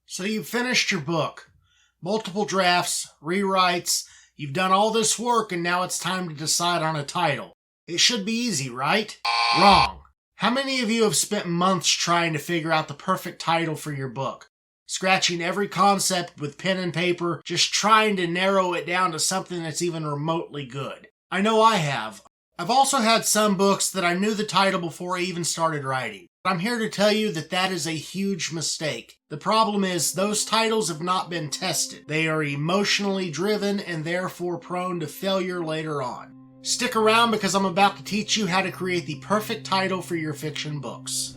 So you've finished your book. Multiple drafts, rewrites, you've done all this work and now it's time to decide on a title. It should be easy, right? Wrong. How many of you have spent months trying to figure out the perfect title for your book? Scratching every concept with pen and paper, just trying to narrow it down to something that's even remotely good. I know I have. I've also had some books that I knew the title before I even started writing. I'm here to tell you that that is a huge mistake. The problem is those titles have not been tested. They are emotionally driven and therefore prone to failure later on. Stick around because I'm about to teach you how to create the perfect title for your fiction books.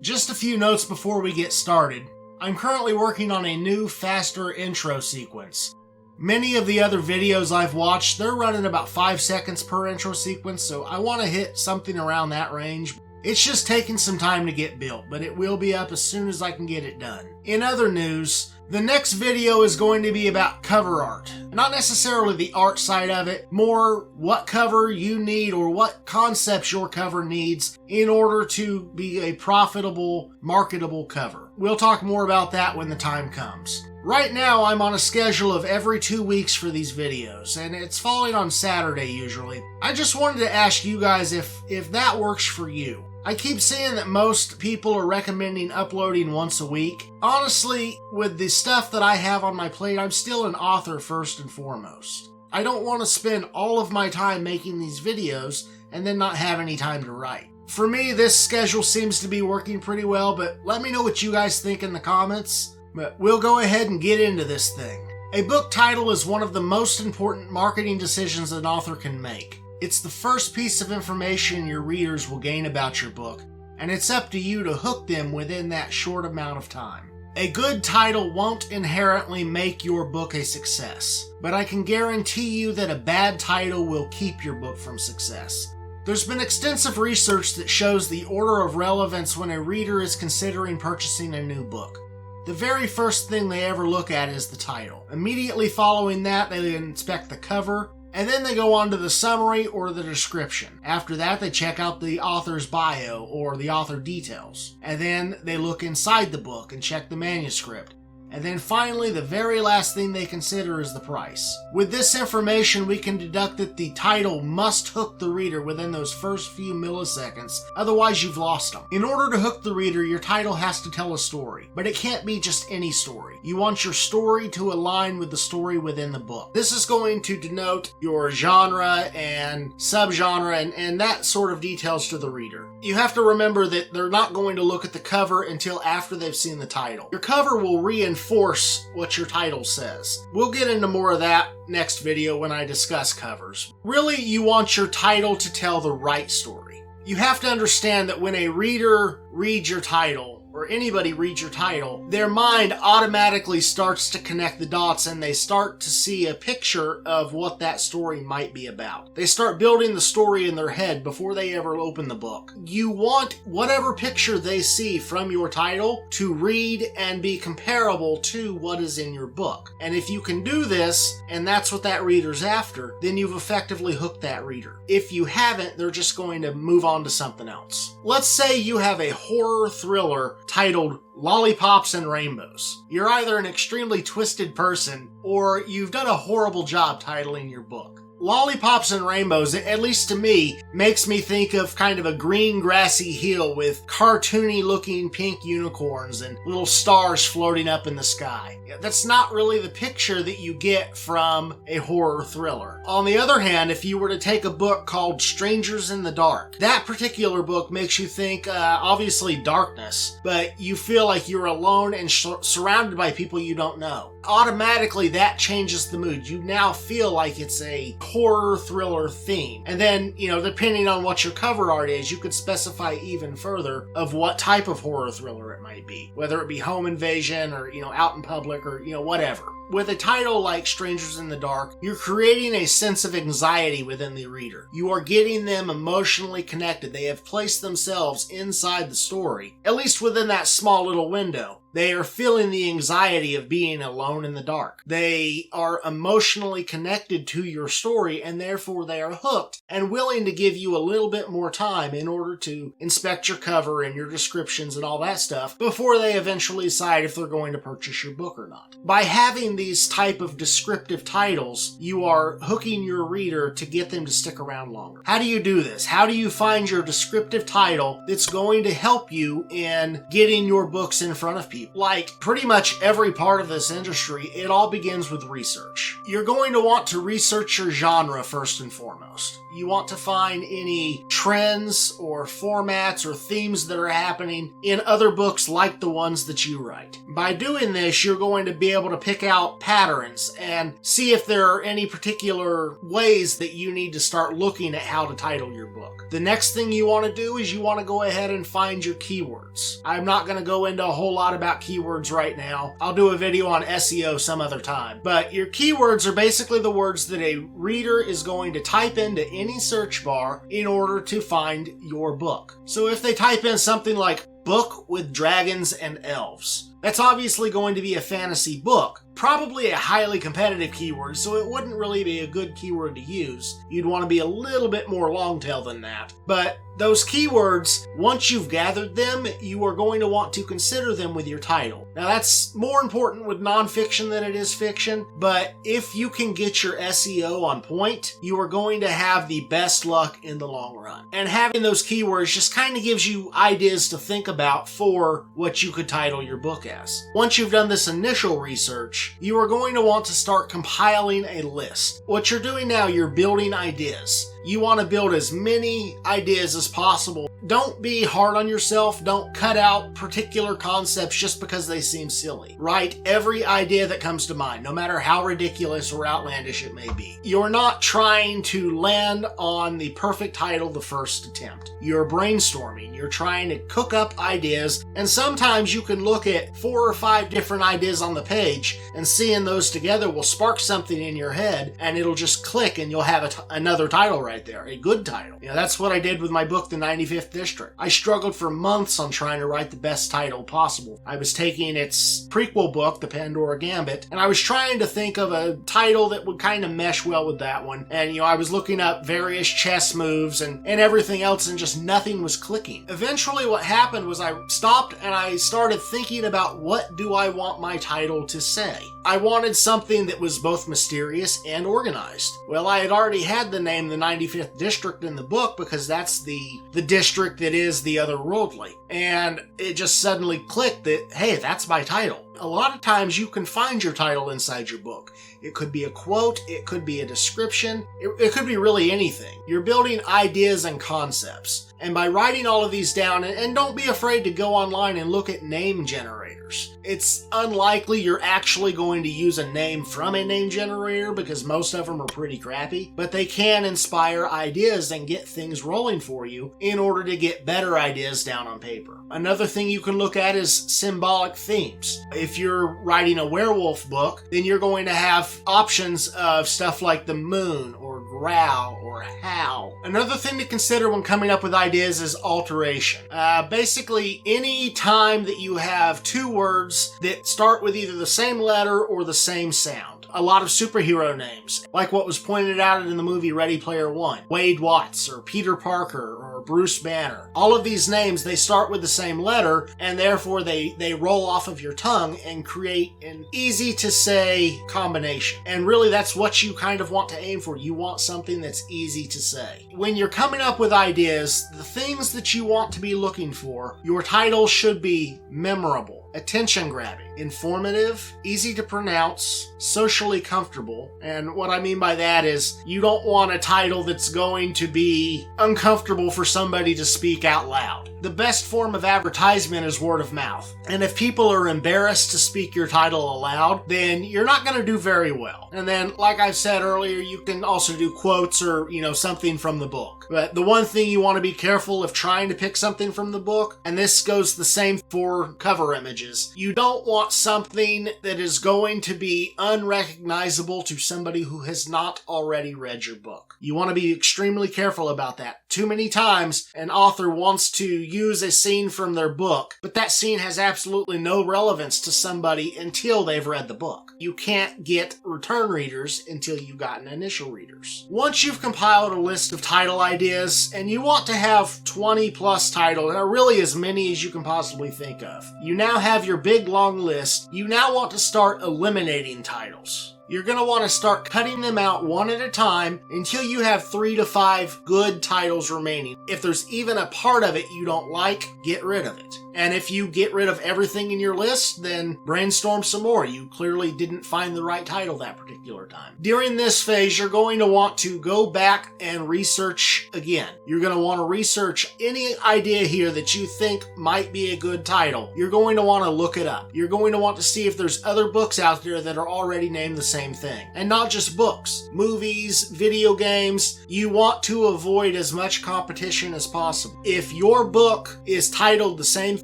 Just a few notes before we get started. I'm currently working on a new, faster intro sequence. Many of the other videos I've watched, they're running about 5 seconds per intro sequence, so I want to hit something around that range. It's just taking some time to get built, but it will be up as soon as I can get it done. In other news, the next video is going to be about cover art. Not necessarily the art side of it, more what cover you need or what concepts your cover needs in order to be a profitable, marketable cover. We'll talk more about that when the time comes. Right now, I'm on a schedule of every 2 weeks for these videos, and it's falling on Saturday usually. I just wanted to ask you guys if that works for you. I keep seeing that most people are recommending uploading once a week. Honestly, with the stuff that I have on my plate, I'm still an author first and foremost. I don't want to spend all of my time making these videos and then not have any time to write. For me, this schedule seems to be working pretty well, but let me know what you guys think in the comments. But we'll go ahead and get into this thing. A book title is one of the most important marketing decisions an author can make. It's the first piece of information your readers will gain about your book, and it's up to you to hook them within that short amount of time. A good title won't inherently make your book a success, but I can guarantee you that a bad title will keep your book from success. There's been extensive research that shows the order of relevance when a reader is considering purchasing a new book. The very first thing they ever look at is the title. Immediately following that, they inspect the cover, and then they go on to the summary or the description. After that, they check out the author's bio or the author details. And then they look inside the book and check the manuscript. And then finally, the very last thing they consider is the price. With this information, we can deduct that the title must hook the reader within those first few milliseconds, otherwise you've lost them. In order to hook the reader, your title has to tell a story, but it can't be just any story. You want your story to align with the story within the book. This is going to denote your genre and subgenre and that sort of details to the reader. You have to remember that they're not going to look at the cover until after they've seen the title. Your cover will reinforce what your title says. We'll get into more of that next video when I discuss covers. Really, you want your title to tell the right story. You have to understand that when a reader reads your title, or anybody reads your title, their mind automatically starts to connect the dots and they start to see a picture of what that story might be about. They start building the story in their head before they ever open the book. You want whatever picture they see from your title to read and be comparable to what is in your book. And if you can do this, and that's what that reader's after, then you've effectively hooked that reader. If you haven't, they're just going to move on to something else. Let's say you have a horror thriller titled Lollipops and Rainbows. You're either an extremely twisted person or you've done a horrible job titling your book. Lollipops and Rainbows, at least to me, makes me think of kind of a green grassy hill with cartoony looking pink unicorns and little stars floating up in the sky. That's not really the picture that you get from a horror thriller. On the other hand, if you were to take a book called Strangers in the Dark, that particular book makes you think, obviously darkness, but you feel like you're alone and surrounded by people you don't know. Automatically, that changes the mood. You now feel like it's a horror thriller theme. And then, depending on what your cover art is, you could specify even further of what type of horror thriller it might be. Whether it be home invasion or, out in public or, whatever. with a title like Strangers in the Dark, you're creating a sense of anxiety within the reader. You are getting them emotionally connected. They have placed themselves inside the story, at least within that small little window. They are feeling the anxiety of being alone in the dark. They are emotionally connected to your story, and therefore they are hooked and willing to give you a little bit more time in order to inspect your cover and your descriptions and all that stuff before they eventually decide if they're going to purchase your book or not. By having these type of descriptive titles, you are hooking your reader to get them to stick around longer. How do you do this? How do you find your descriptive title that's going to help you in getting your books in front of people? Like pretty much every part of this industry, it all begins with research. You're going to want to research your genre first and foremost. You want to find any trends or formats or themes that are happening in other books like the ones that you write. By doing this, you're going to be able to pick out patterns and see if there are any particular ways that you need to start looking at how to title your book. The next thing you want to do is you want to go ahead and find your keywords. I'm not going to go into a whole lot about keywords right now. I'll do a video on SEO some other time. But your keywords are basically the words that a reader is going to type into any search bar in order to find your book. So if they type in something like book with dragons and elves, that's obviously going to be a fantasy book, probably a highly competitive keyword, so it wouldn't really be a good keyword to use. You'd want to be a little bit more long tail than that. But those keywords, once you've gathered them, you are going to want to consider them with your title. Now that's more important with nonfiction than it is fiction, but if you can get your SEO on point, you are going to have the best luck in the long run. And having those keywords just kind of gives you ideas to think about for what you could title your book as. Once you've done this initial research, you are going to want to start compiling a list. What you're doing now, you're building ideas. You want to build as many ideas as possible. Don't be hard on yourself. Don't cut out particular concepts just because they seem silly. Write every idea that comes to mind, no matter how ridiculous or outlandish it may be. You're not trying to land on the perfect title the first attempt. You're brainstorming. You're trying to cook up ideas, and sometimes you can look at 4 or 5 different ideas on the page, and seeing those together will spark something in your head, and it'll just click, and you'll have another title right there, a good title. You know, that's what I did with my book, The 95th District. I struggled for months on trying to write the best title possible. I was taking its prequel book, The Pandora Gambit, and I was trying to think of a title that would kind of mesh well with that one. And, I was looking up various chess moves and everything else, and just nothing was clicking. Eventually, what happened was I stopped and I started thinking about, what do I want my title to say? I wanted something that was both mysterious and organized. Well, I had already had the name The 95th District in the book because that's the district that is the otherworldly. And it just suddenly clicked that, hey, that's my title. A lot of times you can find your title inside your book. It could be a quote, it could be a description, it could be really anything. You're building ideas and concepts. And by writing all of these down, and don't be afraid to go online and look at name generators. It's unlikely you're actually going to use a name from a name generator because most of them are pretty crappy, but they can inspire ideas and get things rolling for you in order to get better ideas down on paper. Another thing you can look at is symbolic themes. If you're writing a werewolf book, then you're going to have options of stuff like the moon or growl or howl. Another thing to consider when coming up with ideas is alteration. Basically, any time that you have 2 words that start with either the same letter or the same sound. A lot of superhero names, like what was pointed out in the movie Ready Player One. Wade Watts or Peter Parker or Bruce Banner. All of these names, they start with the same letter, and therefore they roll off of your tongue and create an easy to say combination. And really that's what you kind of want to aim for. You want something that's easy to say. When you're coming up with ideas, the things that you want to be looking for, your title should be memorable, attention-grabbing, informative, easy to pronounce, socially comfortable. And what I mean by that is you don't want a title that's going to be uncomfortable for somebody to speak out loud. The best form of advertisement is word of mouth. And if people are embarrassed to speak your title aloud, then you're not going to do very well. And then, like I've said earlier, you can also do quotes or, something from the book. But the one thing you want to be careful of trying to pick something from the book, and this goes the same for cover images, you don't want something that is going to be unrecognizable to somebody who has not already read your book. You want to be extremely careful about that. Too many times, an author wants to use a scene from their book, but that scene has absolutely no relevance to somebody until they've read the book. You can't get return readers until you've gotten initial readers. Once you've compiled a list of title ideas, and you want to have 20 plus titles, or really as many as you can possibly think of, you now have your big long list. You now want to start eliminating titles. You're going to want to start cutting them out one at a time until you have 3 to 5 good titles remaining. If there's even a part of it you don't like, get rid of it. And if you get rid of everything in your list, then brainstorm some more. You clearly didn't find the right title that particular time. During this phase, you're going to want to go back and research again. You're going to want to research any idea here that you think might be a good title. You're going to want to look it up. You're going to want to see if there's other books out there that are already named the same thing. And not just books, movies, video games. You want to avoid as much competition as possible. If your book is titled the same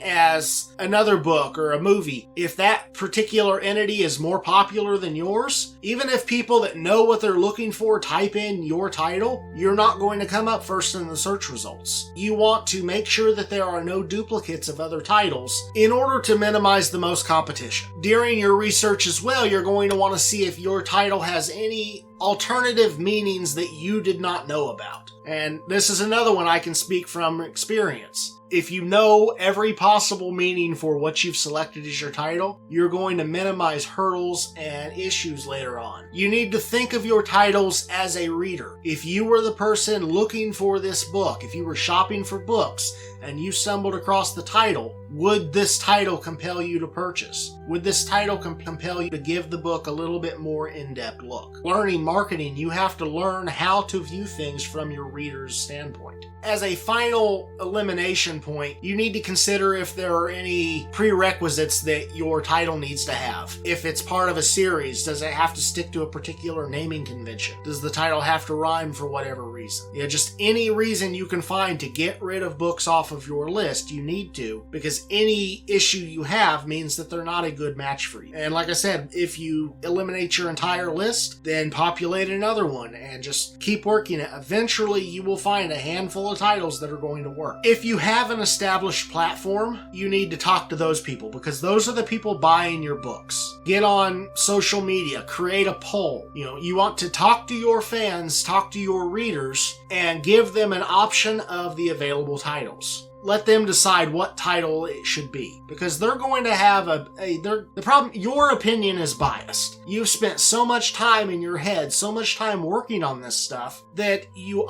as another book or a movie, if that particular entity is more popular than yours, even if people that know what they're looking for type in your title, you're not going to come up first in the search results. You want to make sure that there are no duplicates of other titles in order to minimize the most competition. During your research as well, you're going to want to see if your title has any alternative meanings that you did not know about. And this is another one I can speak from experience. If you know every possible meaning for what you've selected as your title, you're going to minimize hurdles and issues later on. You need to think of your titles as a reader. If you were the person looking for this book, if you were shopping for books and you stumbled across the title, would this title compel you to purchase? Would this title compel you to give the book a little bit more in-depth look? Learning marketing, you have to learn how to view things from your reader's standpoint. As a final elimination point, you need to consider if there are any prerequisites that your title needs to have. If it's part of a series, does it have to stick to a particular naming convention? Does the title have to rhyme for whatever reason? Just any reason you can find to get rid of books off of your list, you need to, because any issue you have means that they're not a good match for you. And like I said, if you eliminate your entire list, then populate another one and just keep working it. Eventually, you will find a handful of titles that are going to work. If you have an established platform, you need to talk to those people because those are the people buying your books. Get on social media, create a poll. You want to talk to your fans, talk to your readers, and give them an option of the available titles. Let them decide what title it should be, because they're going to have the problem. Your opinion is biased. You've spent so much time in your head, so much time working on this stuff that you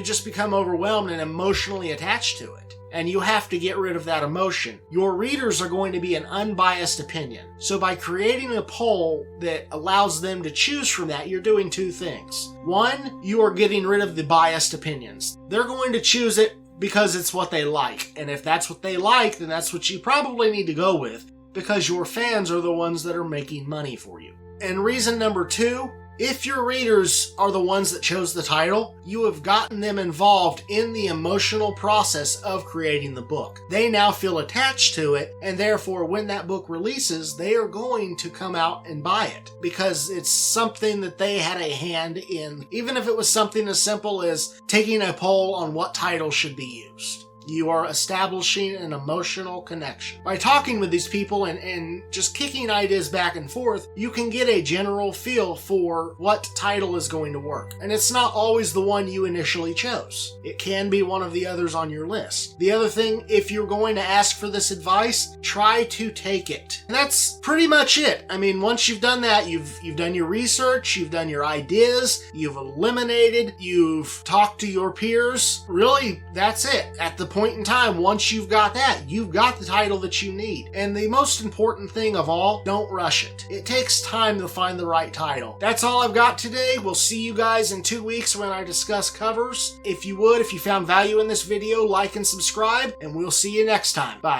just become overwhelmed and emotionally attached to it. And you have to get rid of that emotion. Your readers are going to be an unbiased opinion. So by creating a poll that allows them to choose from that, you're doing two things. One, you are getting rid of the biased opinions. They're going to choose it because it's what they like. And if that's what they like, then that's what you probably need to go with, because your fans are the ones that are making money for you. And reason number two, if your readers are the ones that chose the title, you have gotten them involved in the emotional process of creating the book. They now feel attached to it, and therefore when that book releases, they are going to come out and buy it because it's something that they had a hand in, even if it was something as simple as taking a poll on what title should be used. You are establishing an emotional connection. By talking with these people and just kicking ideas back and forth, you can get a general feel for what title is going to work. And it's not always the one you initially chose. It can be one of the others on your list. The other thing, if you're going to ask for this advice, try to take it. And that's pretty much it. I mean, once you've done that, you've done your research, you've done your ideas, you've eliminated, you've talked to your peers. Really, that's it. At the point point in time, once you've got that, you've got the title that you need. And the most important thing of all, don't rush it. It takes time to find the right title. That's all I've got today. We'll see you guys in 2 weeks when I discuss covers. If you found value in this video, like and subscribe, and we'll see you next time. Bye.